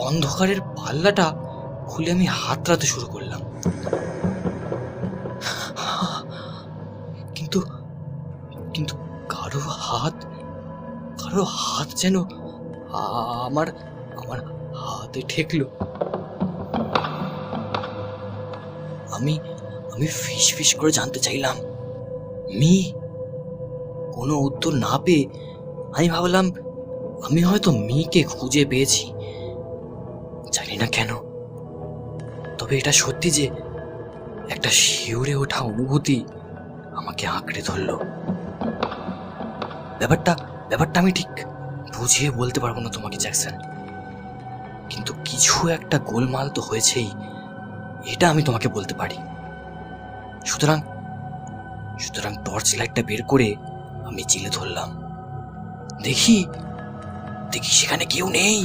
অন্ধকারের পাল্লাটা খুলে আমি হাতড়াতে শুরু করলাম, কিন্তু কিন্তু কারো হাত যেন আমার আমার হাতে ঠেকলো। আমি আমি ফিস ফিস করে জানতে চাইলাম, মি। কোনো উত্তর না পেয়ে আমি ভাবলাম আমি হয়তো মিকে খুঁজে পেয়েছি, জানি না কেন। তবে এটা সত্যি যে একটা শিউরে ওঠা অনুভূতি আমাকে আঁকড়ে ধরলো। ব্যাপারটা আমি ঠিক বুঝিয়ে বলতে পারবো না তোমাকে জ্যাকসন, কিন্তু কিছু একটা গোলমাল তো হয়েছেই, এটা আমি তোমাকে বলতে পারি। সুতরাং টর্চ লাইটটা বের করে আমি চিলে ধরলাম। দেখি সেখানে কেউ নেই।